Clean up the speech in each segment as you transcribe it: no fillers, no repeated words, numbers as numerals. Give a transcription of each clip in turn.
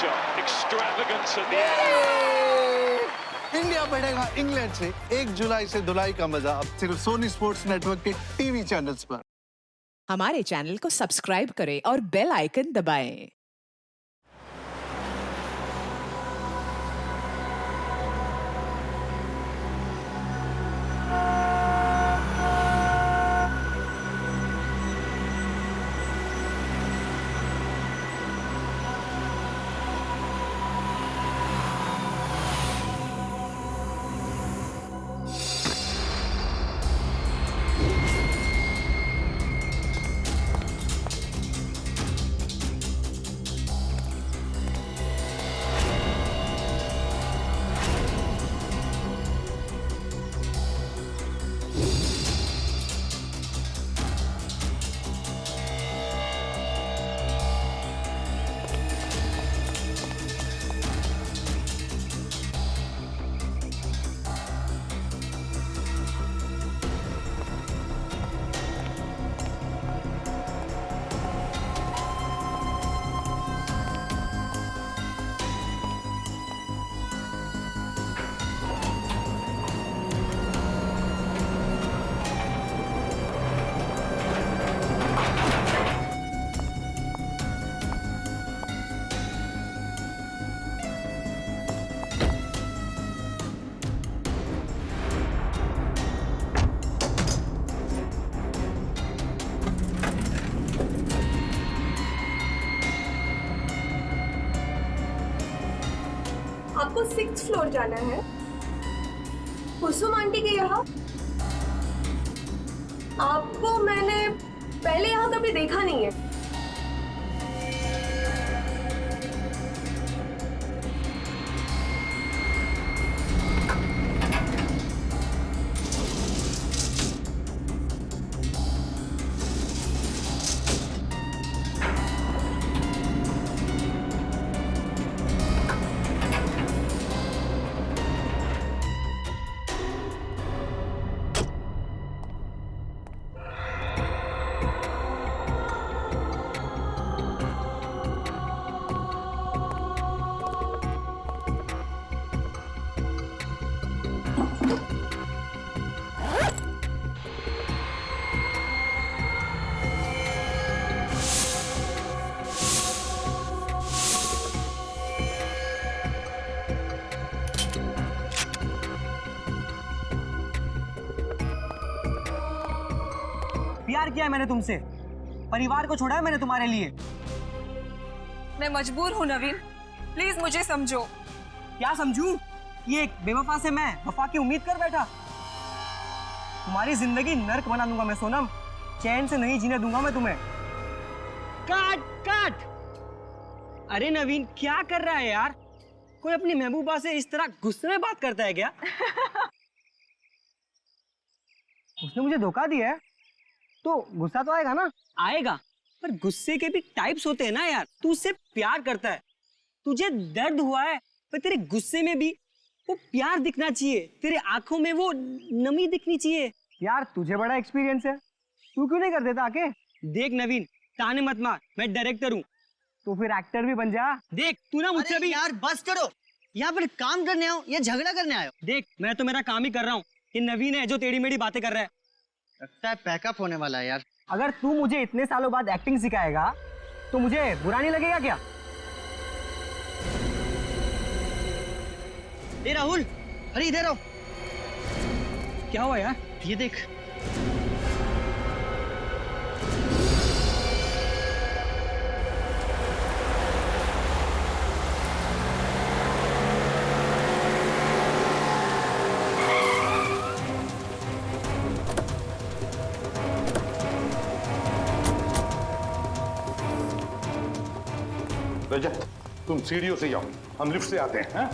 shot. Extravagance at the end. India बढ़ेगा England से 1 जुलाई से धुलाई का मजा अब सिर्फ सोनी स्पोर्ट्स नेटवर्क के टीवी चैनल्स पर। हमारे चैनल को सब्सक्राइब करें और बेल आइकन दबाएं। आपको 6th फ्लोर जाना है। कुसुम आंटी के यहाँ। आपको मैंने पहले यहाँ कभी देखा नहीं है। प्यार किया है मैंने तुमसे, परिवार को छोड़ा है मैंने तुम्हारे लिए। मैं मजबूर हूँ नवीन, प्लीज मुझे समझो। क्या समझूं? ये एक बेवफा से मैं वफा की उम्मीद कर बैठा। तुम्हारी जिंदगी नर्क बना दूंगा मैं सोनम, चैन से नहीं जीने दूंगा मैं तुम्हें। काट काट। अरे नवीन क्या कर रहा है यार? कोई अपनी महबूबा से इस तरह गुस्से में बात करता है क्या? उसने मुझे धोखा दिया है तो गुस्सा तो आएगा ना? आएगा, पर गुस्से के भी टाइप्स होते हैं ना यार। तू उससे प्यार करता है, तुझे दर्द हुआ है, पर तेरे गुस्से में भी वो प्यार दिखना चाहिए, तेरे आंखों में वो नमी दिखनी चाहिए। यार तुझे बड़ा एक्सपीरियंस है, तू क्यों नहीं कर देता आके? देख नवीन, ताने मत मार, मैं डायरेक्टर हूँ, तो फिर एक्टर भी बन जा। देख तू ना मुझसे भी। यार बस करो, यहाँ पर काम करने आओ या झगड़ा करने आयो? देख मैं तो मेरा काम ही कर रहा हूँ, ये नवीन है जो टेढ़ी मेढ़ी बातें कर रहा है। लगता है पैकअप होने वाला है यार। अगर तू मुझे इतने सालों बाद एक्टिंग सिखाएगा तो मुझे बुरा नहीं लगेगा क्या? ए राहुल, अरे इधर आओ। क्या हुआ यार? ये देख। रजत, तुम सीढ़ियों से जाओ, हम लिफ्ट से आते हैं। हाँ?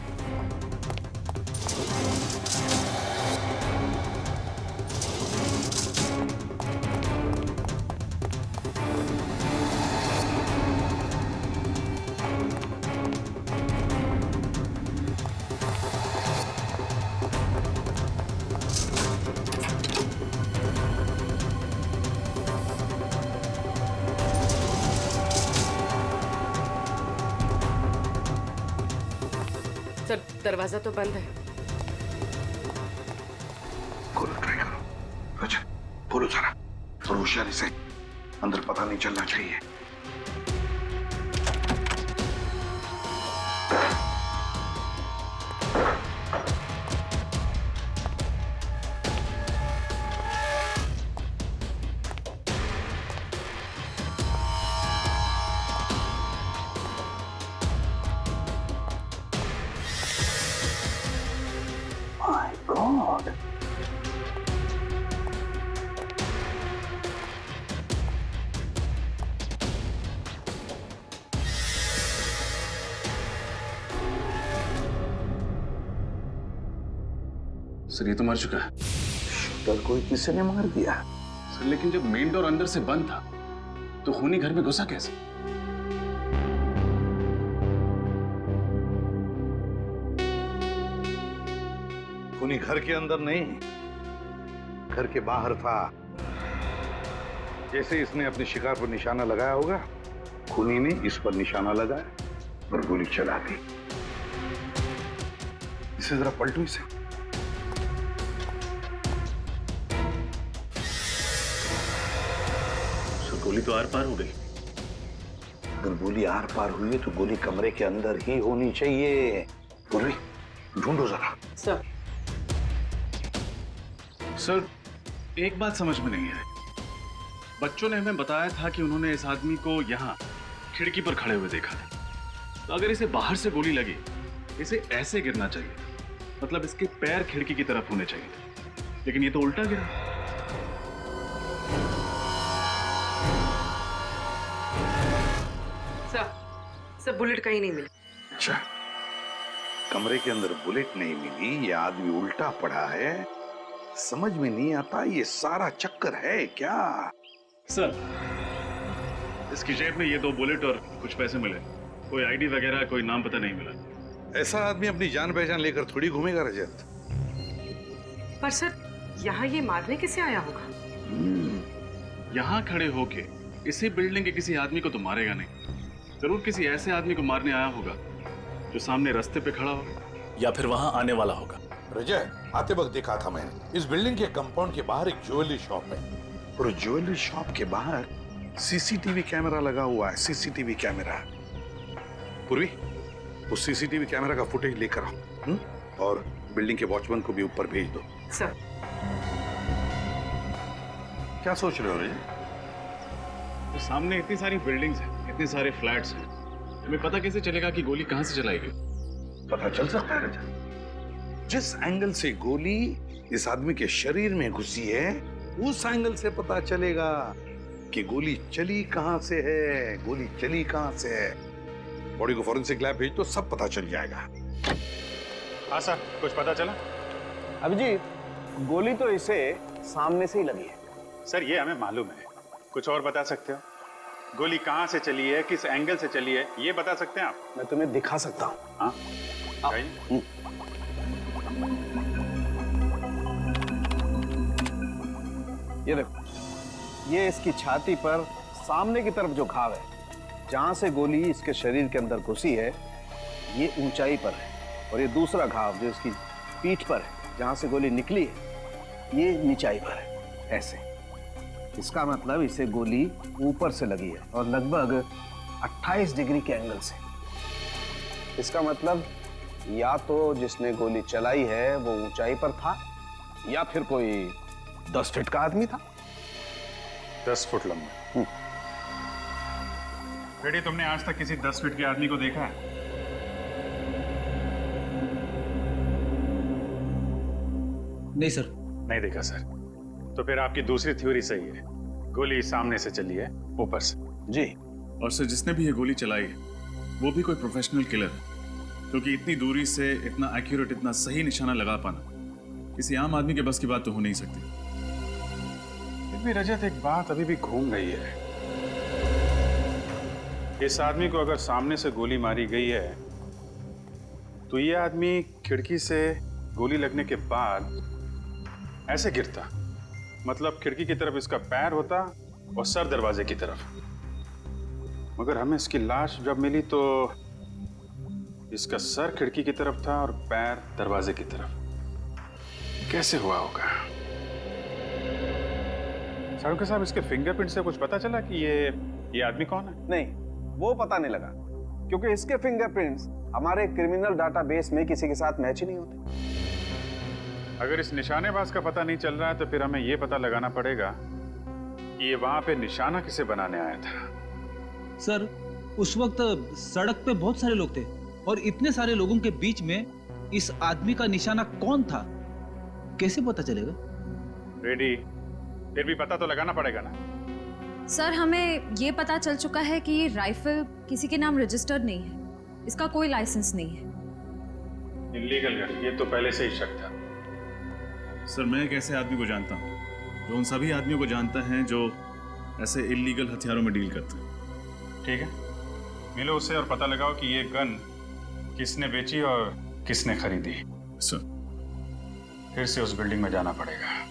सर दरवाजा तो बंद है। खोलो, ट्राई करो। अच्छा, खोलो जरा और होशियारी से, अंदर पता नहीं चलना चाहिए। My God. सर ये तो मर चुका है। शूटर कोई किसी ने मार दिया। सर लेकिन जब मेन डोर अंदर से बंद था तो खूनी घर में घुसा कैसे? खूनी घर के अंदर नहीं, घर के बाहर था। जैसे इसने अपने शिकार पर निशाना लगाया होगा, खूनी ने इस पर निशाना लगाया और गोली चला दी। इसे जरा पलटो इसे। गोली तो आर पार हो गई। अगर गोली आर पार हुई है तो गोली कमरे के अंदर ही होनी चाहिए। पूर्वी, ढूंढो जरा। सर एक बात समझ में नहीं आई। बच्चों ने हमें बताया था कि उन्होंने इस आदमी को यहाँ खिड़की पर खड़े हुए देखा था। तो अगर इसे बाहर से गोली लगी, इसे ऐसे गिरना चाहिए, मतलब इसके पैर खिड़की की तरफ होने चाहिए थे, लेकिन ये तो उल्टा गिरा। सर बुलेट कहीं नहीं मिली। अच्छा, कमरे के अंदर बुलेट नहीं मिली, ये आदमी उल्टा पड़ा है। समझ में नहीं आता ये सारा चक्कर है क्या? सर इसकी जेब में ये 2 बुलेट और कुछ पैसे मिले। कोई आईडी वगैरह, कोई नाम पता नहीं मिला। ऐसा आदमी अपनी जान पहचान लेकर थोड़ी घूमेगा रजत। पर सर यहाँ ये मारने कैसे आया होगा? यहाँ खड़े होके इसी बिल्डिंग के किसी आदमी को तो मारेगा नहीं। जरूर किसी ऐसे आदमी को मारने आया होगा जो सामने रास्ते पे खड़ा होगा या फिर वहां आने वाला होगा। रजय, आते वक्त देखा था मैंने, इस बिल्डिंग के कंपाउंड के बाहर एक ज्वेलरी शॉप है और ज्वेलरी शॉप के बाहर सीसीटीवी कैमरा लगा हुआ है। CCTV camera. पूर्वी, उस सीसीटीवी कैमरा का फुटेज लेकर आओ और बिल्डिंग के वॉचमैन को भी ऊपर भेज दो। सर क्या सोच रहे हो रजय? तो सामने इतनी सारी बिल्डिंग्स हैं, इतने सारे फ्लैट्स हैं, हमें पता कैसे चलेगा कि गोली कहां से चलाई गई? पता चल सकता है रजत। जिस एंगल से गोली इस आदमी के शरीर में घुसी है, उस एंगल से पता चलेगा कि गोली चली कहां से है। गोली चली कहां से है। बॉडी को फॉरेंसिक लैब भेज तो सब पता चल जाएगा। हाँ सर, कुछ पता चला? अभिजीत, गोली तो इसे सामने से ही लगी है। सर ये हमें मालूम है, कुछ और बता सकते हो? गोली कहाँ से चली है, किस एंगल से चली है, ये बता सकते हैं आप? मैं तुम्हें दिखा सकता हूँ। हाँ, ये देखो, ये इसकी छाती पर सामने की तरफ जो घाव है, जहां से गोली इसके शरीर के अंदर घुसी है, ये ऊंचाई पर है। और ये दूसरा घाव जो इसकी पीठ पर है, जहां से गोली निकली है, ये नीचाई पर है। ऐसे इसका मतलब इसे गोली ऊपर से लगी है और लगभग 28 डिग्री के एंगल से। इसका मतलब या तो जिसने गोली चलाई है वो ऊंचाई पर था, या फिर कोई 10 फीट का आदमी था। 10 फुट लंबा। बेटी, तुमने आज तक किसी 10 फीट के आदमी को देखा है? नहीं सर। नहीं देखा सर। तो फिर आपकी दूसरी थ्योरी सही है, गोली सामने से चली है, ऊपर से। जी। और सर जिसने भी ये गोली चलाई है वो भी कोई प्रोफेशनल किलर है, क्योंकि इतनी दूरी से इतना एक्यूरेट, इतना सही निशाना लगा पाना किसी आम आदमी के बस की बात तो हो नहीं सकती। फिर भी रजत, एक बात अभी भी घूम गई है। इस आदमी को अगर सामने से गोली मारी गई है तो ये आदमी खिड़की से गोली लगने के बाद ऐसे गिरता, मतलब खिड़की की तरफ इसका पैर होता और सर दरवाजे की तरफ। मगर हमें इसकी लाश जब मिली तो इसका सर खिड़की की तरफ था और पैर दरवाजे की तरफ। कैसे हुआ होगा? साड़ुके साहब, इसके फिंगरप्रिंट से कुछ पता चला कि ये आदमी कौन है? नहीं, वो पता नहीं लगा, क्योंकि इसके फिंगरप्रिंट्स हमारे क्रिमिनल डाटाबेस में किसी के साथ मैच ही नहीं होते। अगर इस निशानेबाज का पता नहीं चल रहा है तो फिर हमें यह पता लगाना पड़ेगा कि ये वहां पे निशाना किसे बनाने आया था। सर, उस वक्त सड़क पे बहुत सारे लोग थे और इतने सारे लोगों के बीच में इस आदमी का निशाना कौन था, कैसे पता चलेगा? रेडी, फिर भी पता तो लगाना पड़ेगा ना। सर, हमें ये पता चल चुका है कि ये राइफल किसी के नाम रजिस्टर्ड नहीं है, इसका कोई लाइसेंस नहीं है। इल्लीगल गन, ये तो पहले से ही शक था। सर, मैं एक ऐसे आदमी को जानता हूँ जो उन सभी आदमियों को जानता है जो ऐसे इल्लीगल हथियारों में डील करते हैं। ठीक है, मिलो उससे और पता लगाओ कि ये गन किसने बेची और किसने खरीदी। सर, फिर से उस बिल्डिंग में जाना पड़ेगा।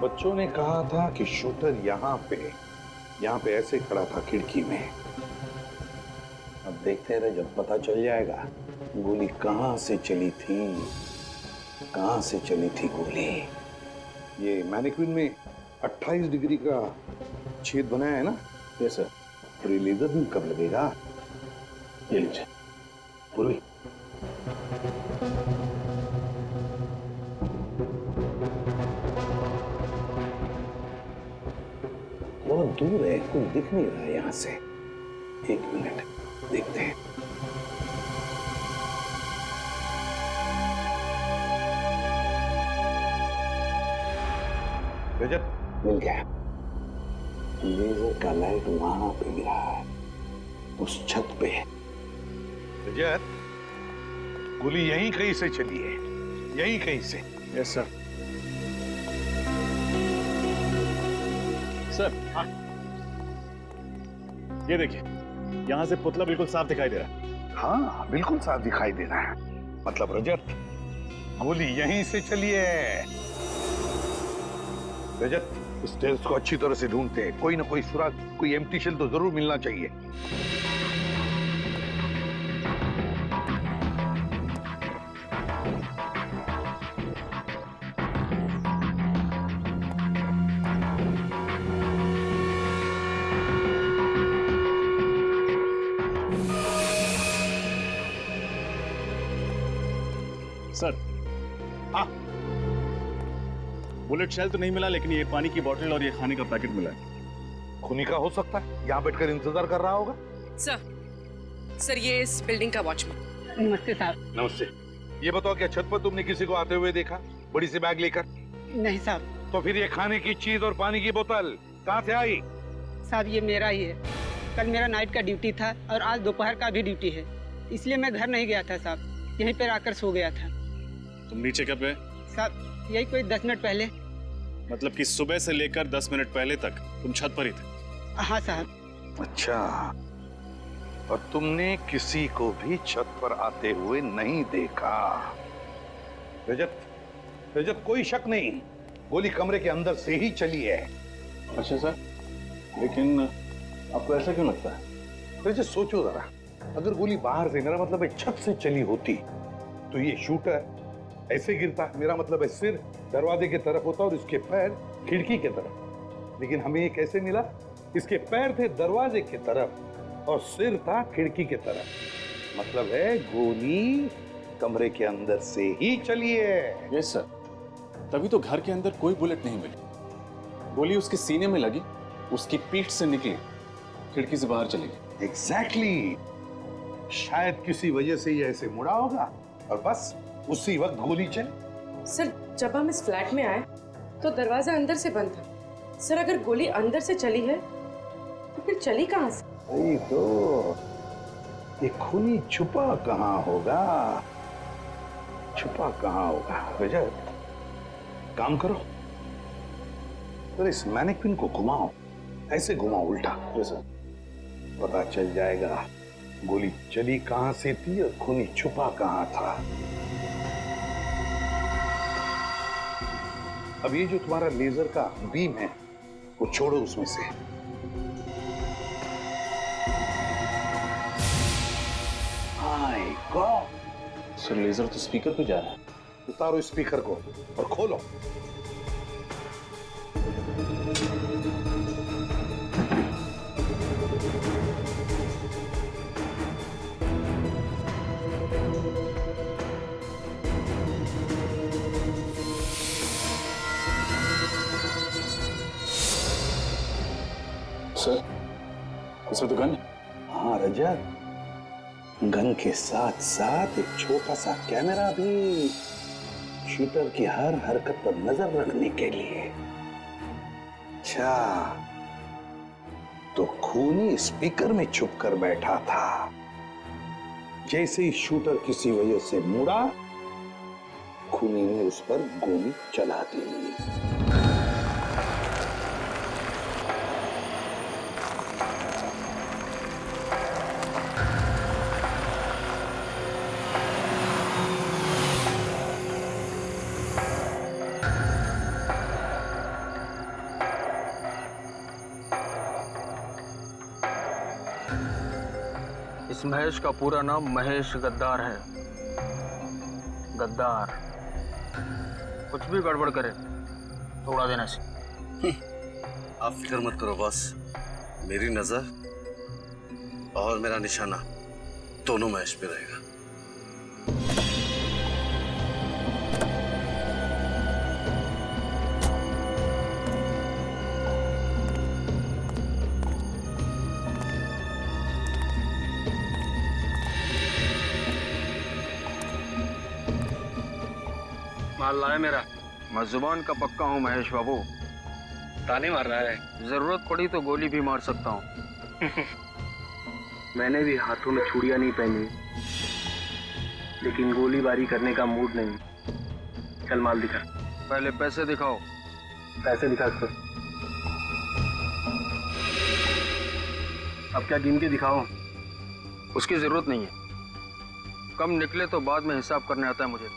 बच्चों ने कहा था कि शूटर यहाँ पे ऐसे खड़ा था खिड़की में। अब देखते रहे, जब पता चल जाएगा गोली कहाँ से चली थी, कहाँ से चली थी गोली। ये मैनिक्विन में 28 डिग्री का छेद बनाया है ना? Yes sir. और ये लेजर बीम कब लगेगा? ये लीजिए पूर्वी। बहुत दूर है, कुछ दिख नहीं रहा है यहां से। एक मिनट, देखते हैं। रजत, मिल गया। लेजर का लाइट वहां पे गिरा है, उस छत पे। रजत, गोली यहीं कहीं से चली है, यहीं कहीं से। Yes sir. सर, हाँ, ये देखिए, यहां से पुतला बिल्कुल साफ दिखाई दे रहा है। हाँ, बिल्कुल साफ दिखाई दे रहा है। मतलब रजत, गोली यहीं से चली है। रजत, स्टेल्स को अच्छी तरह से ढूंढते हैं, कोई ना कोई सुराग, कोई एम्प्टी शेल तो जरूर मिलना चाहिए। सर, हाँ, बुलेट शेल तो नहीं मिला, लेकिन ये पानी की बोतल और ये खाने का पैकेट मिला है। खूनी का हो सकता है, यहाँ बैठकर इंतजार कर रहा होगा। सर, ये इस बिल्डिंग का वॉचमैन। नमस्ते साहब। नमस्ते। ये बताओ, क्या छत पर तुमने किसी को आते हुए देखा, बड़ी सी बैग लेकर? नहीं साहब। तो फिर ये खाने की चीज और पानी की बोतल कहाँ से आई? साहब, ये मेरा ही है। कल मेरा नाइट का ड्यूटी था और आज दोपहर का भी ड्यूटी है, इसलिए मैं घर नहीं गया था साहब, यहीं पर आकर सो गया था। तुम नीचे कब गए? साहब, यही कोई 10 मिनट पहले। मतलब कि सुबह से लेकर 10 मिनट पहले तक तुम छत पर ही थे? हाँ साहब। अच्छा, और तुमने किसी को भी छत पर आते हुए नहीं देखा? रजत, रजत, कोई शक नहीं, गोली कमरे के अंदर से ही चली है। अच्छा सर, लेकिन आपको ऐसा क्यों लगता है? रजत, सोचो जरा, अगर गोली बाहर से, मेरा मतलब है छत से चली होती, तो ये शूटर ऐसे गिरता, मेरा मतलब है सिर दरवाजे की तरफ होता और इसके पैर खिड़की की तरफ। लेकिन हमें ये कैसे मिला? इसके पैर थे दरवाजे की तरफ और सिर था खिड़की की तरफ। मतलब है गोली कमरे के अंदर से ही चली है। यस सर, तभी तो घर के अंदर कोई बुलेट नहीं मिली। गोली उसके सीने में लगी, उसकी पीठ से निकली, खिड़की से बाहर चली गई। एग्जैक्टली, शायद किसी वजह से ये ऐसे मुड़ा होगा और बस उसी वक्त गोली चली। सर, जब हम इस फ्लैट में आए तो दरवाजा अंदर से बंद था। सर, अगर गोली अंदर से चली है तो फिर चली कहाँ से? वही तो, ये खूनी छुपा कहाँ होगा, छुपा कहाँ होगा? रजत, काम करो, तो इस मैनिक्विन को घुमाओ, ऐसे घुमाओ उल्टा, जैसा पता चल जाएगा गोली चली कहां से थी और खूनी छुपा कहां था। अब ये जो तुम्हारा लेजर का बीम है वो छोड़ो उसमें से। माय गॉड, सर लेजर तो स्पीकर पे जा रहा है। उतारो स्पीकर को और खोलो। सर इसमें तो गन है। हाँ रजत, गन के साथ साथ एक छोटा सा कैमरा भी, शूटर की हर हरकत पर नजर रखने के लिए। अच्छा, तो खूनी स्पीकर में छुप कर बैठा था। जैसे ही शूटर किसी वजह से मुड़ा, खूनी ने उस पर गोली चला दी। इस महेश का पूरा नाम महेश गद्दार है। गद्दार कुछ भी गड़बड़ करे तो उड़ा देना से। आप फिक्र मत करो बॉस, मेरी नजर और मेरा निशाना दोनों महेश पे रहेगा। माल लाए मेरा। मैं जुबान का पक्का हूँ महेश बाबू। ताने मार रहा है, जरूरत पड़ी तो गोली भी मार सकता हूँ। मैंने भी हाथों में चूड़ियां नहीं पहनी, लेकिन गोलीबारी करने का मूड नहीं। चल माल दिखा। पहले पैसे दिखाओ। पैसे दिखा सर। अब क्या गिन के दिखाओ? उसकी जरूरत नहीं है। कम निकले तो बाद में हिसाब करने आता है मुझे।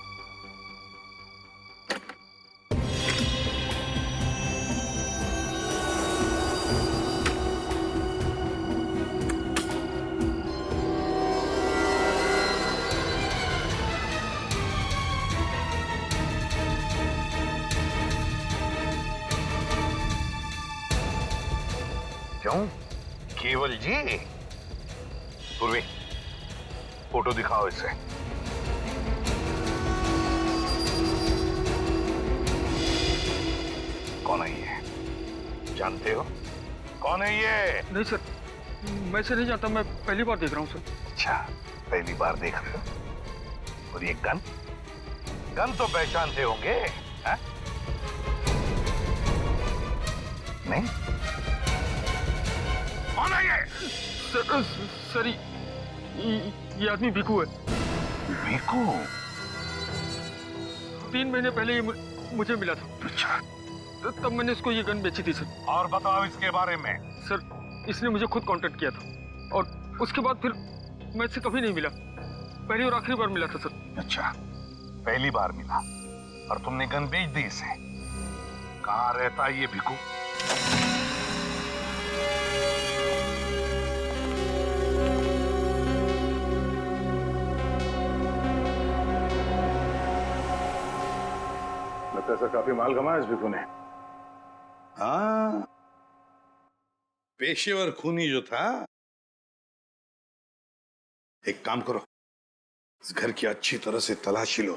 क्यों केवल जी? पूर्वी, फोटो दिखाओ इसे। कौन है ये? जानते हो कौन है ये? नहीं सर, मैं से नहीं जानता। मैं पहली बार देख रहा हूँ सर। अच्छा, पहली बार देख रहे हो। और ये गन? गन तो पहचानते होंगे, है? नहीं? कौन है ये? सर ये आदमी भिकू है। भिकू? 3 महीने पहले ये मुझे मिला था। अच्छा, तब मैंने इसको ये गन बेची थी सर। और बताओ इसके बारे में। सर इसने मुझे खुद कांटेक्ट किया था और उसके बाद फिर मैं इससे कभी नहीं मिला। पहली और आखिरी बार मिला था सर। अच्छा, पहली बार मिला और तुमने गन बेच दी इसे। कहाँ रहता है ये भिकू? लगता है काफी माल कमाया इस भिकू ने। हाँ, पेशेवर खूनी जो था। एक काम करो, इस घर की अच्छी तरह से तलाशी लो,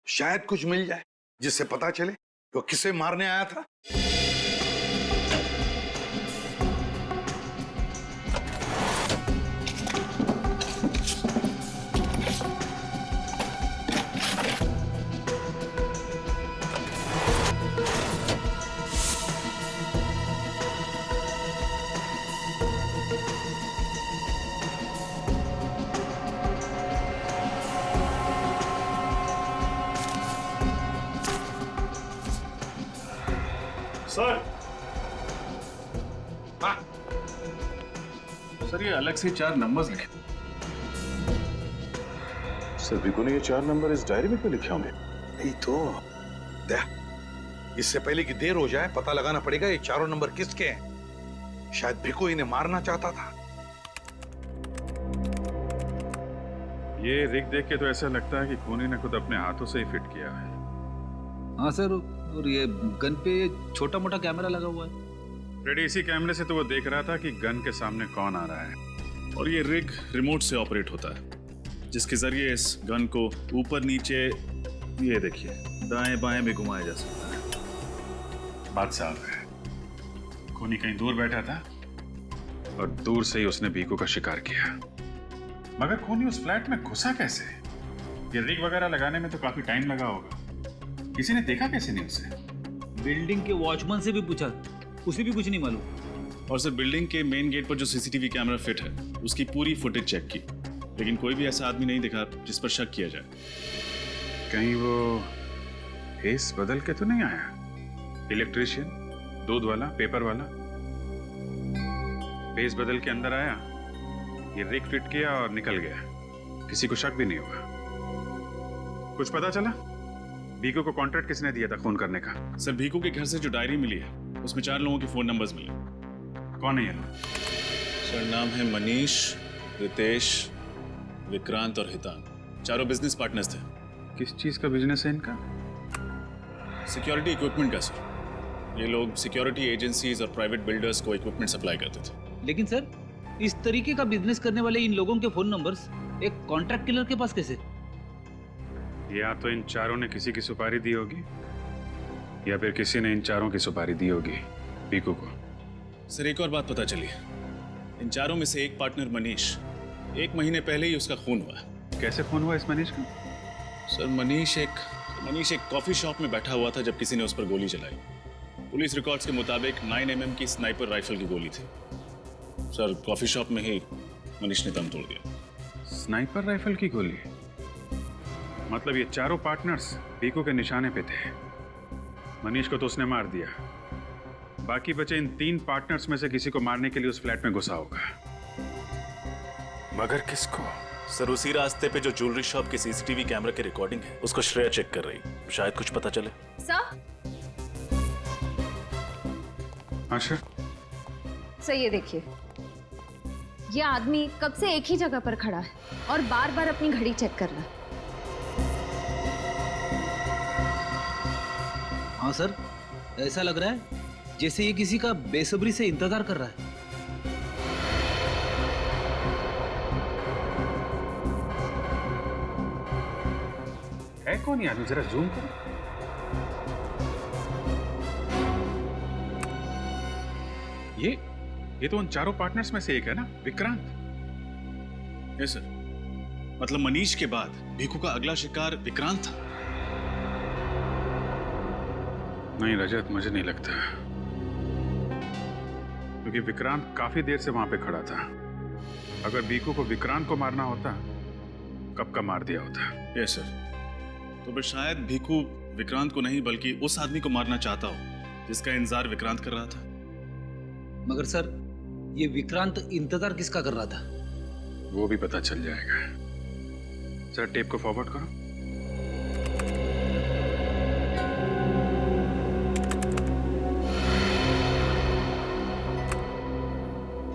शायद कुछ मिल जाए जिससे पता चले वो किसे मारने आया था। सर, हाँ सर, ये अलग से 4 नंबर्स लिखे। सर भिकू ने ये 4 नंबर इस डायरी में क्यों लिखे होंगे? नहीं तो इससे पहले कि देर हो जाए पता लगाना पड़ेगा ये 4 नंबर किसके हैं। शायद भिकू इन्हें मारना चाहता था। ये रिग देख के तो ऐसा लगता है कि खूनी ने खुद अपने हाथों से ही फिट किया है। हाँ सर, और ये गन पे छोटा मोटा कैमरा लगा हुआ है। फ्रेडी, इसी कैमरे से तो वो देख रहा था कि गन के सामने कौन आ रहा है। और ये रिग रिमोट से ऑपरेट होता है, जिसके जरिए इस गन को ऊपर नीचे, ये देखिए, दाएं बाएं भी घुमाया जा सकता है। बात साफ है, खूनी कहीं दूर बैठा था और दूर से ही उसने बीकू का शिकार किया। मगर खूनी उस फ्लैट में घुसा कैसे? ये रिग वगैरह लगाने में तो काफी टाइम लगा होगा। किसी ने देखा कैसे नहीं उसे? बिल्डिंग के वॉचमैन से भी पूछा, उसे भी कुछ नहीं मालूम। और सर बिल्डिंग के मेन गेट पर जो सीसीटीवी कैमरा फिट है उसकी पूरी फुटेज चेक की, लेकिन कोई भी ऐसा आदमी नहीं दिखा जिस पर शक किया जाए। कहीं वो फेस बदल के तो नहीं आया? इलेक्ट्रिशियन, दूध वाला, पेपर वाला, फेस बदल के अंदर आया, ये रिग फिट किया और निकल गया। किसी को शक भी नहीं हुआ। कुछ पता चला बीकू को कॉन्ट्रैक्ट किसने दिया था खून करने का? सर भीकू के घर से जो डायरी मिली है उसमें 4 लोगों के फोन नंबर्स मिले। कौन है ये लोग? सर नाम है मनीष, रितेश, विक्रांत और हितान। चारों बिजनेस पार्टनर्स थे। किस चीज का बिजनेस है इनका? सिक्योरिटी इक्विपमेंट का सर। ये लोग सिक्योरिटी एजेंसीज और प्राइवेट बिल्डर्स को इक्विपमेंट सप्लाई करते थे। लेकिन सर इस तरीके का बिजनेस करने वाले इन लोगों के फोन नंबर्स एक कॉन्ट्रैक्ट किलर के पास कैसे? या तो इन चारों ने किसी की सुपारी दी होगी या फिर किसी ने इन चारों की सुपारी दी होगी बीकू को। सर एक और बात पता चली, इन चारों में से एक पार्टनर मनीष, 1 महीने पहले ही उसका खून हुआ है। कैसे खून हुआ इस मनीष का? सर मनीष एक कॉफी शॉप में बैठा हुआ था जब किसी ने उस पर गोली चलाई। पुलिस रिकॉर्ड्स के मुताबिक 9mm की स्नाइपर राइफल की गोली थी। सर कॉफी शॉप में ही मनीष ने दम तोड़ दिया। स्नाइपर राइफल की गोली? मतलब ये चारों पार्टनर्स बीकू के निशाने पे थे। मनीष को तो उसने मार दिया, बाकी बचे इन 3 पार्टनर्स में से किसी को मारने के लिए उस फ्लैट में घुसा होगा। मगर किसको? सर उसी रास्ते पे जो ज्वेलरी शॉप के सीसीटीवी कैमरा की रिकॉर्डिंग है उसको श्रेया चेक कर रही, शायद कुछ पता चले। सर सर ये देखिए, ये आदमी कब से एक ही जगह पर खड़ा है और बार बार अपनी घड़ी चेक कर रहा है। हाँ सर, ऐसा लग रहा है जैसे ये किसी का बेसब्री से इंतजार कर रहा है। कौन ये आदमी? जरा जूम करो। ये तो उन चारों पार्टनर्स में से एक है ना, विक्रांत? यस सर, मतलब मनीष के बाद भीकू का अगला शिकार विक्रांत था। नहीं रजत, मुझे नहीं लगता, क्योंकि विक्रांत काफी देर से वहां पे खड़ा था। अगर बीकू को विक्रांत को मारना होता कब का मार दिया होता। यस सर, तो फिर शायद भीकू विक्रांत को नहीं बल्कि उस आदमी को मारना चाहता हो जिसका इंतजार विक्रांत कर रहा था। मगर सर ये विक्रांत इंतजार किसका कर रहा था? वो भी पता चल जाएगा। सर टेप को फॉरवर्ड करो।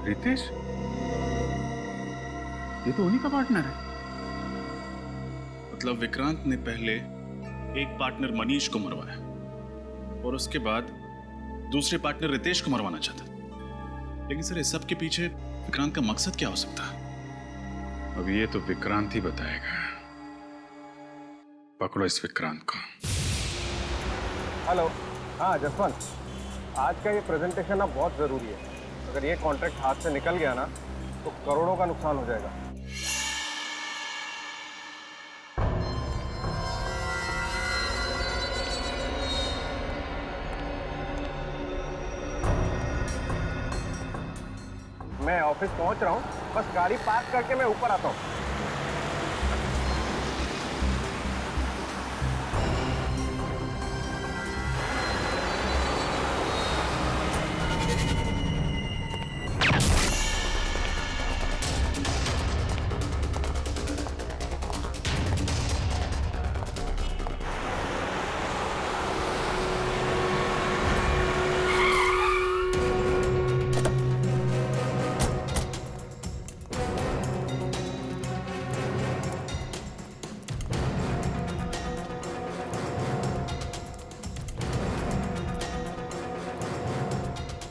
रितेश, ये तो उन्हीं का पार्टनर है। मतलब विक्रांत ने पहले एक पार्टनर मनीष को मरवाया और उसके बाद दूसरे पार्टनर रितेश को मरवाना चाहता। लेकिन सर इस सब के पीछे विक्रांत का मकसद क्या हो सकता है? अब ये तो विक्रांत ही बताएगा। पकड़ो इस विक्रांत को। हेलो, हाँ जसवंत, आज का ये प्रेजेंटेशन अब बहुत ज़रूरी है। अगर ये कॉन्ट्रैक्ट हाथ से निकल गया ना तो करोड़ों का नुकसान हो जाएगा। मैं ऑफिस पहुंच रहा हूँ, बस गाड़ी पार्क करके मैं ऊपर आता हूँ।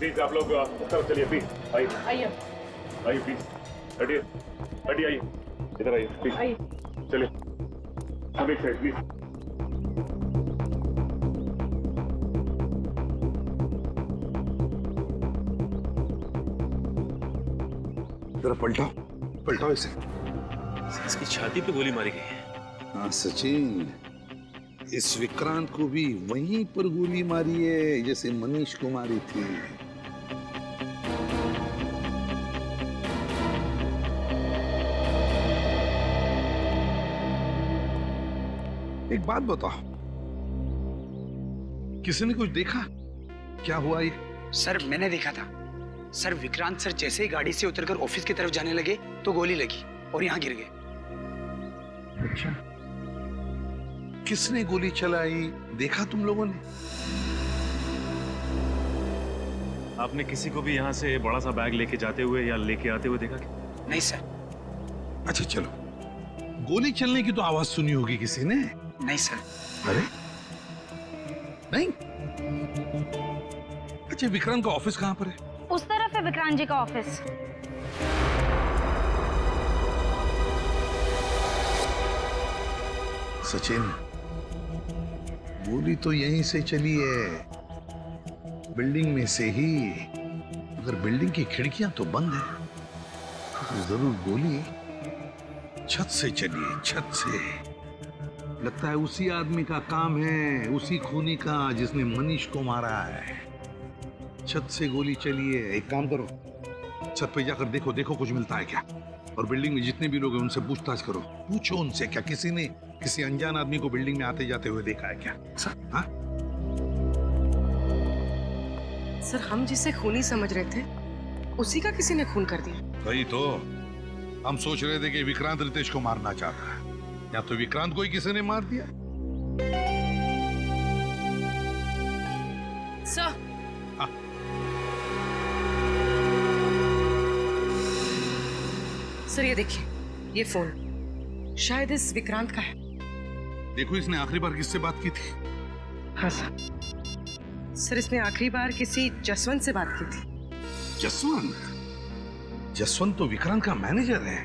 प्लीज आप लोग उस तरफ चलिए, प्लीज आइए आइए आइए, प्लीज हटिए हटिए, आइए इधर आइए प्लीज, आइए। चलिए सब एक साइड प्लीज। जरा पलटाओ पलटाओ इसे। इसकी छाती पे गोली मारी गई है। हाँ सचिन, इस विक्रांत को भी वहीं पर गोली मारी है जैसे मनीष को मारी थी। एक बात बताओ, किसी ने कुछ देखा? क्या हुआ ये? सर मैंने देखा था सर, विक्रांत सर जैसे ही गाड़ी से उतरकर ऑफिस की तरफ जाने लगे तो गोली लगी और यहाँ गिर गए। अच्छा, किसने गोली चलाई देखा तुम लोगों ने? आपने किसी को भी यहाँ से बड़ा सा बैग लेके जाते हुए या लेके आते हुए देखा क्या? नहीं सर। अच्छा चलो, गोली चलने की तो आवाज सुनी होगी किसी ने? नहीं सर। अरे नहीं? अच्छा, विक्रांत का ऑफिस कहाँ पर है? उस तरफ है विक्रांत जी का ऑफिस। सचिन, गोली तो यहीं से चली है, बिल्डिंग में से ही। अगर बिल्डिंग की खिड़कियां तो बंद है तो जरूर गोली छत से चली है, छत से। लगता है उसी आदमी का काम है, उसी खूनी का जिसने मनीष को मारा है। छत से गोली चली है। एक काम करो, छत पे जाकर देखो, देखो कुछ मिलता है क्या। और बिल्डिंग में जितने भी लोग हैं उनसे पूछताछ करो, पूछो उनसे क्या किसी ने किसी अनजान आदमी को बिल्डिंग में आते जाते हुए देखा है क्या? हाँ? सर, हम जिसे खूनी समझ रहे थे उसी का किसी ने खून कर दिया। वही तो हम सोच रहे थे कि विक्रांत रितेश को मारना चाहता है, या तो विक्रांत को ही किसी ने मार दिया। सर, सर ये देखिए, ये फोन शायद इस विक्रांत का है। देखो, इसने आखिरी बार किससे बात की थी? हाँ सर। सर, इसने आखिरी बार किसी जसवंत से बात की थी। जसवंत? जसवंत तो विक्रांत का मैनेजर है।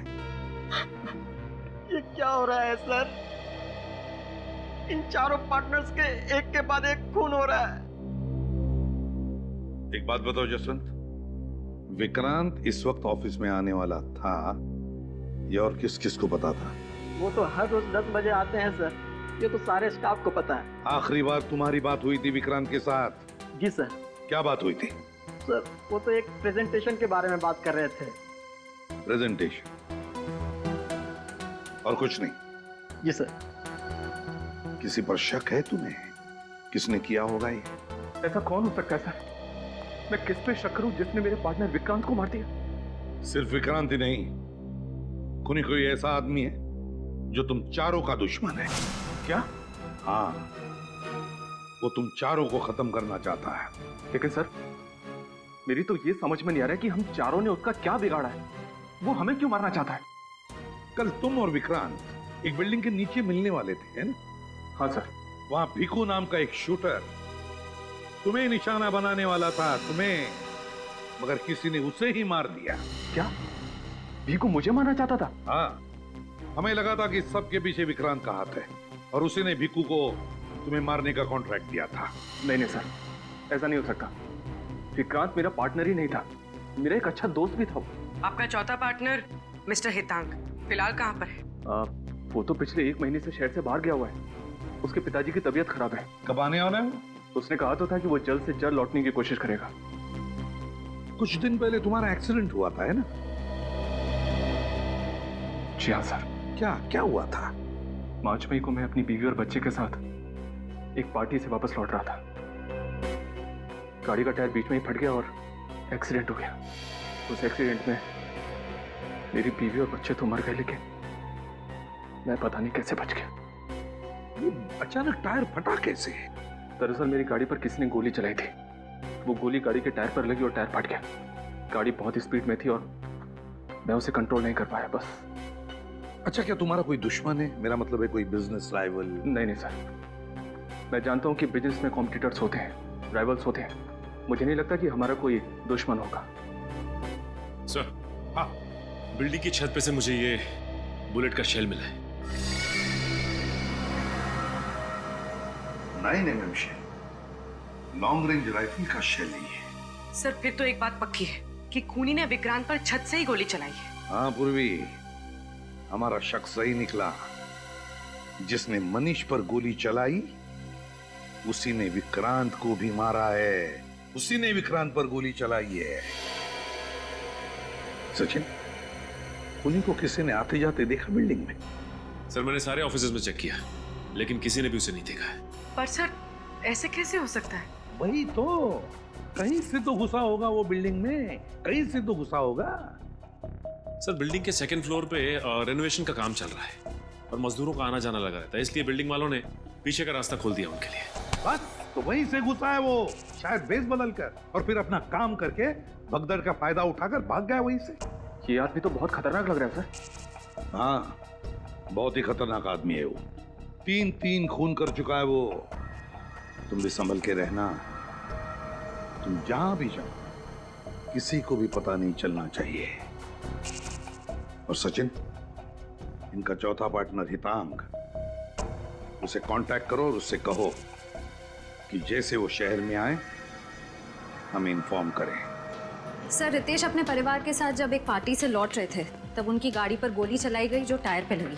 ये क्या हो रहा है सर? इन चारों पार्टनर्स के एक के बाद एक खून हो रहा है। एक बात बताओ जसवंत, विक्रांत इस वक्त ऑफिस में आने वाला था, ये और किस किस को पता था? वो तो हर रोज 10 बजे आते हैं सर, ये तो सारे स्टाफ को पता है। आखिरी बार तुम्हारी बात हुई थी विक्रांत के साथ? जी सर। क्या बात हुई थी? सर वो तो एक प्रेजेंटेशन के बारे में बात कर रहे थे। प्रेजेंटेशन? और कुछ नहीं? जी सर। किसी पर शक है तुम्हें? किसने किया होगा ये? ऐसा कौन हो सकता है सर? मैं किस पे शक करूं जिसने मेरे पार्टनर विक्रांत को मार दिया? सिर्फ विक्रांत ही नहीं, खूनी कोई ऐसा आदमी है जो तुम चारों का दुश्मन है। क्या? हाँ, वो तुम चारों को खत्म करना चाहता है। लेकिन सर, मेरी तो ये समझ में नहीं आ रहा है कि हम चारों ने उसका क्या बिगाड़ा है। वो हमें क्यों मारना चाहता है? कल तुम और विक्रांत एक बिल्डिंग के नीचे मिलने वाले थे, है ना? हाँ सर। वहां भिकू नाम का एक शूटर तुम्हें निशाना बनाने वाला था, तुम्हें, मगर किसी ने उसे ही मार दिया। क्या? भिकू मुझे मारना चाहता था? हाँ, हमें लगा था कि सबके पीछे विक्रांत का हाथ है और उसी ने भिकू को तुम्हें मारने का कॉन्ट्रैक्ट दिया था। नहीं नहीं सर, ऐसा नहीं हो सकता। विक्रांत मेरा पार्टनर ही नहीं था, मेरा एक अच्छा दोस्त भी था। आपका चौथा पार्टनर मिस्टर हितांक फिलहाल कहाँ पर है? वो तो पिछले 1 महीने से शहर से बाहर गया हुआ है। उसके पिताजी की तबीयत खराब है। कब आने वाला है? उसने कहा तो था कि वो जल्द से जल्द लौटने की कोशिश करेगा। कुछ दिन पहले तुम्हारा एक्सीडेंट हुआ था, है ना? जी हाँ सर। क्या हुआ था? 5 मई को मैं अपनी बीवी और बच्चे के साथ एक पार्टी से वापस लौट रहा था। गाड़ी का टायर बीच में ही फट गया और एक्सीडेंट हो गया। उस एक्सीडेंट में मेरी बीवी और बच्चे तो मर गए, लेकिन मैं पता नहीं कैसे बच गया। ये अचानक टायर फटा कैसे? दरअसल मेरी गाड़ी पर किसी ने गोली चलाई थी। वो गोली गाड़ी के टायर पर लगी और टायर फट गया। गाड़ी बहुत स्पीड में थी और मैं उसे कंट्रोल नहीं कर पाया, बस। अच्छा, क्या तुम्हारा कोई दुश्मन है? मेरा मतलब है कोई बिजनेस राइवल? नहीं नहीं सर, मैं जानता हूं कि बिजनेस में कॉम्पिटिटर्स होते हैं, राइवल्स होते हैं, मुझे नहीं लगता कि हमारा कोई दुश्मन होगा। सर, हाँ, बिल्डिंग की छत पे से मुझे ये बुलेट का शेल मिला है। 9mm shell, long range rifle का शेल ही है। सर फिर तो एक बात पक्की है कि खूनी ने विक्रांत पर छत से ही गोली चलाई है। हाँ पूर्वी, हमारा शक सही निकला। जिसने मनीष पर गोली चलाई उसी ने विक्रांत को भी मारा है। उसी ने विक्रांत पर गोली चलाई है। सचिन, खूनी को किसी ने आते जाते देखा बिल्डिंग में? सर मैंने सारे ऑफिसेज में चेक किया, लेकिन किसी ने भी उसे नहीं देखा है। पर सर ऐसे कैसे हो सकता है? वही तो, कहीं से तो घुसा होगा वो बिल्डिंग में, कहीं से तो घुसा होगा। सर बिल्डिंग के सेकंड फ्लोर पे रेनोवेशन का काम चल रहा है और मजदूरों का आना जाना लगा रहता है, इसलिए बिल्डिंग वालों ने पीछे का रास्ता खोल दिया उनके लिए। बस तो वहीं से घुसा है वो, शायद बेस बदल कर, और फिर अपना काम करके भगदड़ का फायदा उठाकर भाग गया वहीं से। ये आदमी तो बहुत खतरनाक लग रहा है सर। हाँ, बहुत ही खतरनाक आदमी है वो। 3 खून कर चुका है वो। तुम भी संभल के रहना। तुम जहां भी जाओ किसी को भी पता नहीं चलना चाहिए। और सचिन, इनका चौथा पार्टनर हितांग, उसे कांटेक्ट करो और उससे कहो कि जैसे वो शहर में आए हमें इन्फॉर्म करें। सर रितेश अपने परिवार के साथ जब एक पार्टी से लौट रहे थे तब उनकी गाड़ी पर गोली चलाई गई जो टायर पे लगी।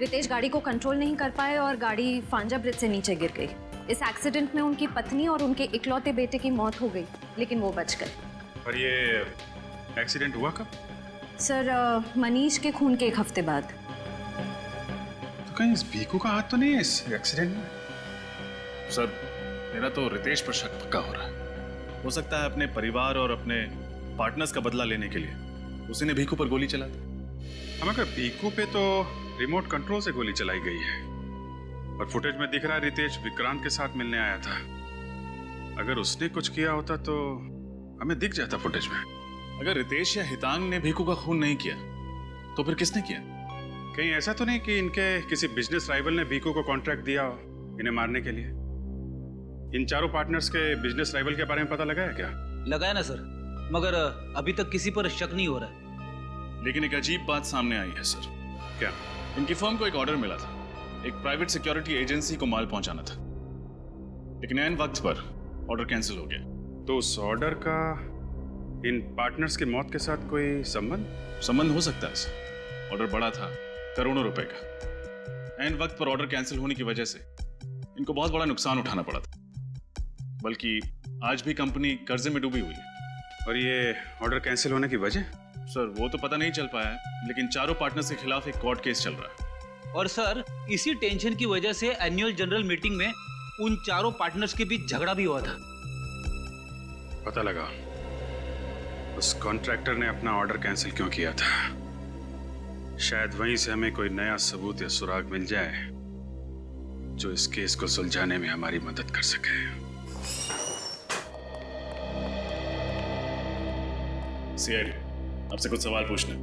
रितेश गाड़ी को कंट्रोल नहीं कर पाए और गाड़ी फांजा ब्रिज से नीचे गिर गई। इस एक्सीडेंट में उनकी पत्नी और उनके इकलौते बेटे की मौत हो गई, लेकिन वो बच गए। और ये एक्सीडेंट हुआ कब? सर मनीष के खून के 1 हफ्ते बाद। तो कहीं इस भीकू का हाथ तो नहीं है इस एक्सीडेंट में? सर मेरा तो रितेश पर शक पक्का हो रहा है। हो सकता है अपने परिवार और अपने पार्टनर्स का बदला लेने के लिए उसी ने भीकू पर गोली चला दी। हम अगर भीकू पे तो रिमोट कंट्रोल से गोली चलाई गई है और फुटेज में दिख रहा है रितेश विक्रांत के साथ मिलने आया था। अगर उसने कुछ किया होता तो हमें दिख जाता फुटेज में। अगर रितेश या हितांग ने भीकू का खून नहीं किया तो फिर किसने किया? कहीं ऐसा तो नहीं कि इनके किसी बिजनेस राइवल ने भीकू को कॉन्ट्रैक्ट दिया हो इन्हें मारने के लिए? इन चारों पार्टनर्स के बिजनेस राइवल के बारे में पता लगा है क्या? लगाया ना सर, मगर अभी तक किसी पर शक नहीं हो रहा है। लेकिन एक अजीब बात सामने आई है सर। क्या? इनकी फर्म को एक ऑर्डर मिला था, एक प्राइवेट सिक्योरिटी एजेंसी को माल पहुंचाना था, लेकिन ऐन वक्त पर ऑर्डर कैंसिल हो गया। तो उस ऑर्डर का इन पार्टनर्स की मौत के साथ कोई संबंध हो सकता है सर। ऑर्डर बड़ा था, करोड़ों रुपए का। ऐन वक्त पर ऑर्डर कैंसिल होने की वजह से इनको बहुत बड़ा नुकसान उठाना पड़ा था, बल्कि आज भी कंपनी कर्जे में डूबी हुई है। और ये ऑर्डर कैंसिल होने की वजह? सर वो तो पता नहीं चल पाया है, लेकिन चारों पार्टनर्स के खिलाफ एक कोर्ट केस चल रहा है। और सर इसी टेंशन की वजह से एनुअल जनरल मीटिंग में उन चारों पार्टनर्स के बीच झगड़ा भी हुआ था। पता लगा उस कॉन्ट्रैक्टर ने अपना ऑर्डर कैंसिल क्यों किया था। शायद वहीं से हमें कोई नया सबूत या सुराग मिल जाए जो इस केस को सुलझाने में हमारी मदद कर सके। सीआईडी, आपसे कुछ सवाल पूछने।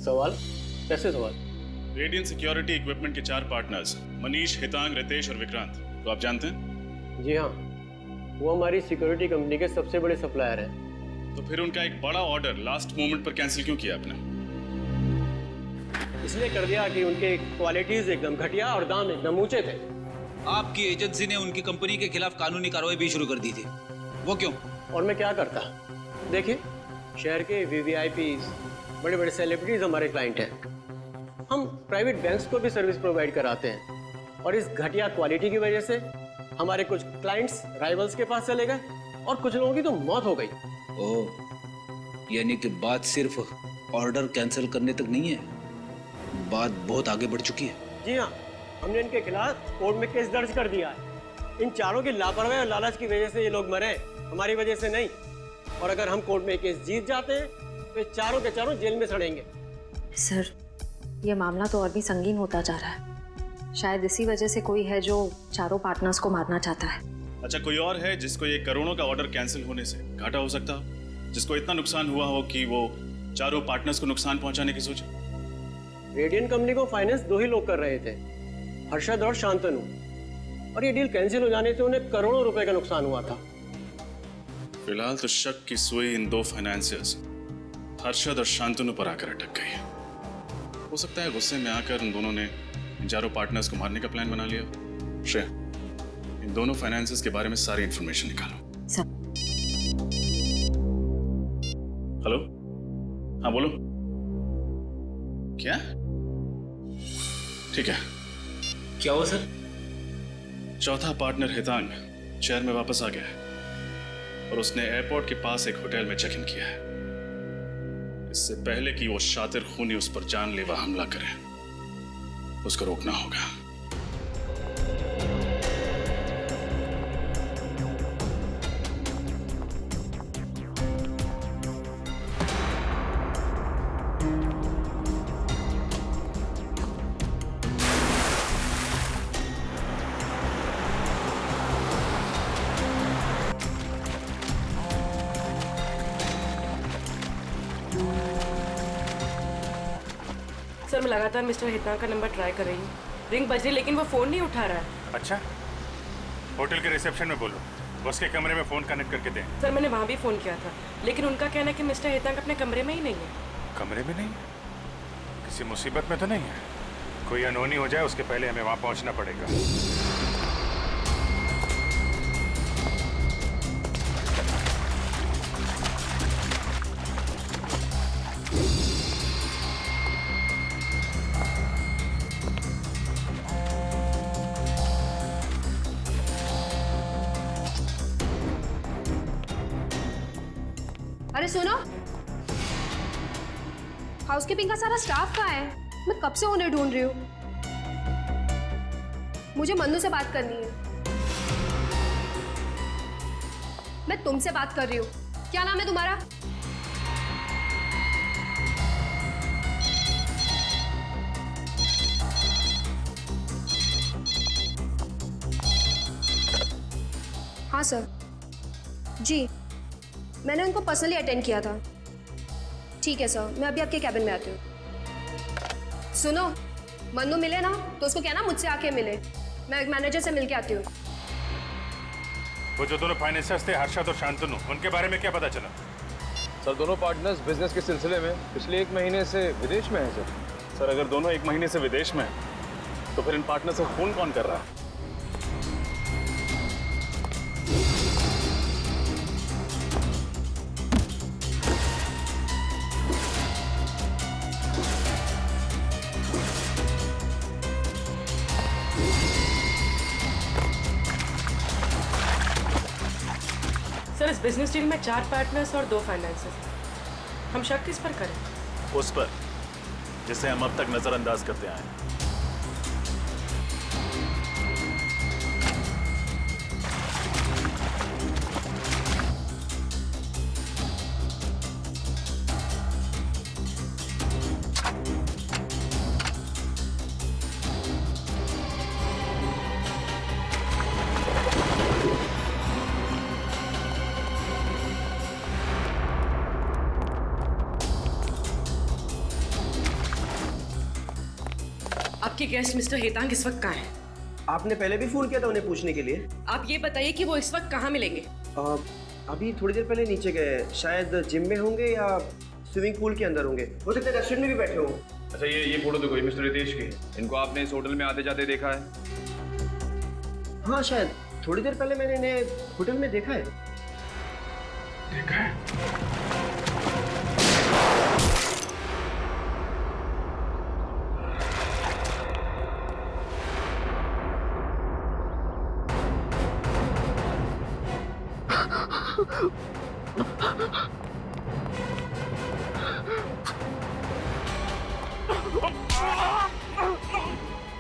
सवाल? कैसे सवाल? रेडियंट सिक्योरिटी इक्विपमेंट के 4 पार्टनर्स मनीष, हितांग, रितेश और विक्रांत को आप जानते हैं? जी हाँ, वो हमारी सिक्योरिटी कंपनी के सबसे बड़े सप्लायर हैं। तो फिर उनका एक बड़ा ऑर्डर लास्ट मोमेंट पर कैंसिल क्यों किया आपने? इसलिए कर दिया कि उनके क्वालिटीज एकदम घटिया और दाम एकदम ऊंचे थे। आपकी एजेंसी ने उनकी कंपनी के खिलाफ कानूनी कार्रवाई भी शुरू कर दी थी। वो क्यों? और मैं क्या करता? देखिए, शहर के वीवीआईपीज, बड़े बड़े सेलिब्रिटीज हमारे क्लाइंट हैं। हम प्राइवेट बैंक्स को भी सर्विस प्रोवाइड कराते हैं, और इस घटिया क्वालिटी की वजह से हमारे कुछ क्लाइंट्स राइवल्स के पास चले गए और कुछ लोगों की तो मौत हो गई। ओह, यानी कि बात सिर्फ ऑर्डर कैंसिल करने तक नहीं है, बात बहुत आगे बढ़ चुकी है। जी हाँ, हमने इनके खिलाफ कोर्ट में केस दर्ज कर दिया है। इन चारों की लापरवाही और लालच की वजह से ये लोग मरे, हमारी वजह से नहीं। और अगर हम कोर्ट में केस जीत जाते हैं तो ये चारों के चारों जेल में सड़ेंगे। सर ये मामला तो और भी संगीन होता जा रहा है। शायद इसी वजह से कोई है जो चारों पार्टनर्स को मारना चाहता है। अच्छा, कोई और है जिसको ये करोड़ों का ऑर्डर कैंसिल होने से घाटा हो सकता हो, जिसको इतना नुकसान हुआ हो कि वो चारों पार्टनर्स को नुकसान पहुंचाने की सोचे? रेडियंट कंपनी को फाइनेंस 2 ही लोग कर रहे थे, हर्षद और शांतनु, और ये डील कैंसिल हो जाने से उन्हें करोड़ों रुपए का नुकसान हुआ था। फिलहाल तो शक की सुई इन दो फाइनेंसियर्स हर्षद और शांतनु पर आकर अटक गई। हो सकता है गुस्से में आकर उन दोनों ने इन चारों पार्टनर्स को मारने का प्लान बना लिया। श्रेया, इन दोनों फाइनेंसियर्स के बारे में सारी इंफॉर्मेशन निकालो। हेलो, हाँ बोलो। क्या? ठीक है। क्या हुआ सर? चौथा पार्टनर हितांग शहर में वापस आ गया है और उसने एयरपोर्ट के पास एक होटल में चेक इन किया है। इससे पहले कि वो शातिर खूनी उस पर जानलेवा हमला करे, उसको रोकना होगा। सर मैं लगातार मिस्टर हितांग का नंबर ट्राई कर रही हूँ। रिंग बज रही लेकिन वो फोन नहीं उठा रहा है। अच्छा, होटल के रिसेप्शन में बोलो, बॉस के कमरे में फोन कनेक्ट करके दें। सर मैंने वहाँ भी फोन किया था लेकिन उनका कहना है कि मिस्टर हितांग अपने कमरे में ही नहीं है। कमरे में नहीं? किसी मुसीबत में तो नहीं है? कोई अनहोनी हो जाए उसके पहले हमें वहाँ पहुँचना पड़ेगा। अरे सुनो, हाउसकीपिंग का सारा स्टाफ कहाँ है? मैं कब से उन्हें ढूंढ रही हूँ। मुझे मन्नू से बात करनी है। मैं तुमसे बात कर रही हूँ। क्या नाम है तुम्हारा? हाँ सर जी, मैंने उनको पर्सनली अटेंड किया था। ठीक है सर, मैं अभी आपके कैबिन में आती हूँ। सुनो, मन्नू मिले ना तो उसको कहना मुझसे आके मिले। मैं एक मैनेजर से मिलके आती हूँ। वो जो दोनों फाइनेंसर्स थे हर्षद और शांतनु, उनके बारे में क्या पता चला? सर दोनों पार्टनर्स बिजनेस के सिलसिले में पिछले 1 महीने से विदेश में हैं सर। सर अगर दोनों 1 महीने से विदेश में हैं, तो फिर इन पार्टनर्स को फोन कौन कर रहा है? सर इस बिजनेस डील में 4 पार्टनर्स और 2 फाइनेंसर्स। हम शक किस पर करें? उस पर जिसे हम अब तक नजरअंदाज करते आए हैं। आपके गेस्ट मिस्टर हेतांग इस वक्त कहाँ हैं? आपने पहले भी फोन किया था उन्हें पूछने के लिए। आप ये बताइए कि वो इस वक्त कहाँ मिलेंगे? अभी थोड़ी देर पहले नीचे गए, शायद जिम में होंगे या स्विमिंग पूल के अंदर होंगे। हो सकता है रेस्टोरेंट में भी बैठे हों। अच्छा ये फोटो देखो, ये मिस्टर रितेश की है। इनको आपने इस होटल में आते जाते देखा है? हाँ शायद थोड़ी देर पहले मैंने इन्हें होटल में देखा है। देखा है?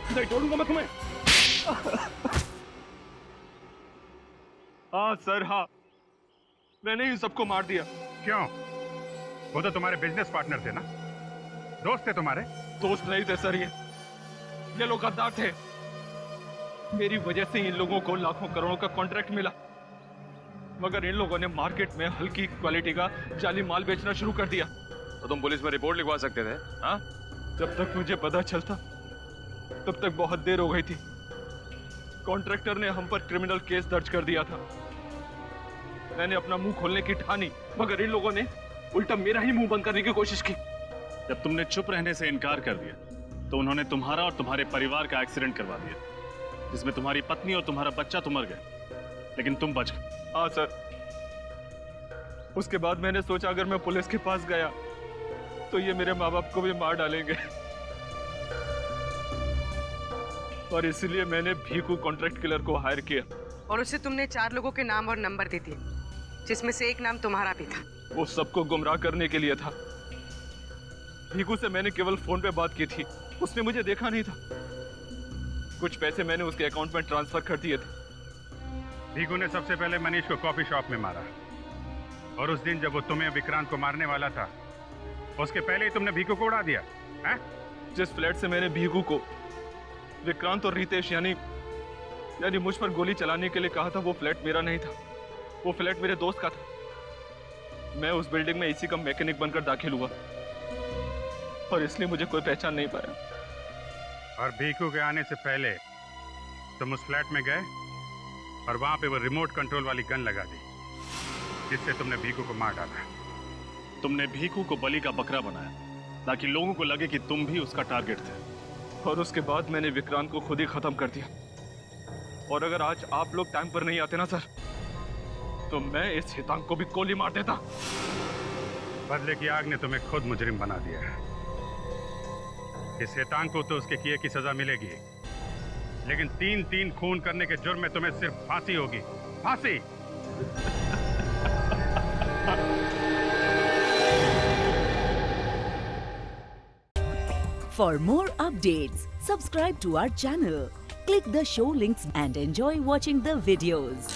नहीं छोड़ूंगा मैं तुम्हें। हाँ सर, हाँ मैंने ही सबको मार दिया। क्यों? वो तो तुम्हारे बिजनेस पार्टनर थे ना, दोस्त थे तुम्हारे। दोस्त नहीं थे सर, ये लोग गद्दार थे। मेरी वजह से इन लोगों को लाखों करोड़ों का कॉन्ट्रैक्ट मिला, मगर इन लोगों ने मार्केट में हल्की क्वालिटी का जाली माल बेचना शुरू कर दिया। तो तुम पुलिस में रिपोर्ट लिखवा सकते थे। हाँ, जब तक मुझे पता चलता तब तक बहुत देर हो गई थी। कॉन्ट्रैक्टर ने हम पर क्रिमिनल केस दर्ज कर दिया था। मैंने अपना मुंह खोलने की ठानी, मगर इन लोगों ने उल्टा मेरा ही मुंह बंद करने की कोशिश की। जब तुमने चुप रहने से इनकार कर दिया तो उन्होंने तुम्हारा और तुम्हारे परिवार का एक्सीडेंट करवा दिया, जिसमें तुम्हारी पत्नी और तुम्हारा बच्चा तो मर गए, लेकिन तुम बच गए। हाँ सर। उसके बाद मैंने सोचा अगर मैं पुलिस के पास गया तो ये मेरे माँ बाप को भी मार डालेंगे, और इसलिए मैंने भीखू कॉन्ट्रैक्ट किलर को हायर किया। और उससे तुमने 4 लोगों के नाम और नंबर दे दिए, जिसमें से एक नाम तुम्हारा भी था। वो सबको गुमराह करने के लिए था। भीखू से मैंने केवल फोन पे बात की थी, उसने मुझे देखा नहीं था। कुछ पैसे मैंने उसके अकाउंट में ट्रांसफर कर दिए थे। भीखू ने सबसे पहले मनीष को कॉफी शॉप में मारा, और उस दिन जब वो तुम्हें विक्रांत को मारने वाला था, उसके पहले ही तुमने भीखू को उड़ा दिया है? जिस फ्लैट से मैंने भीखू को विक्रांत और रितेश यानी मुझ पर गोली चलाने के लिए कहा था, वो फ्लैट मेरा नहीं था, वो फ्लैट मेरे दोस्त का था। मैं उस बिल्डिंग में एसी का मैकेनिक बनकर दाखिल हुआ, और इसलिए मुझे कोई पहचान नहीं पाया। और भीखू के आने से पहले तुम उस फ्लैट में गए और वहां पे वो रिमोट कंट्रोल वाली गन लगा दी, जिससे तुमने भीखू को मार डाला। तुमने भीखू को बलि का बकरा बनाया ताकि लोगों को लगे कि तुम भी उसका टारगेट थे। और उसके बाद मैंने विक्रांत को खुद ही खत्म कर दिया। और अगर आज आप लोग टाइम पर नहीं आते ना सर, तो मैं इस हितांग को भी गोली मार देता। बदले की आग ने तुम्हें खुद मुजरिम बना दिया है। इस हितांग को तो उसके किए की सजा मिलेगी, लेकिन 3 खून करने के जुर्म में तुम्हें सिर्फ फांसी होगी, फांसी। For more updates, subscribe to our channel, click the show links and enjoy watching the videos.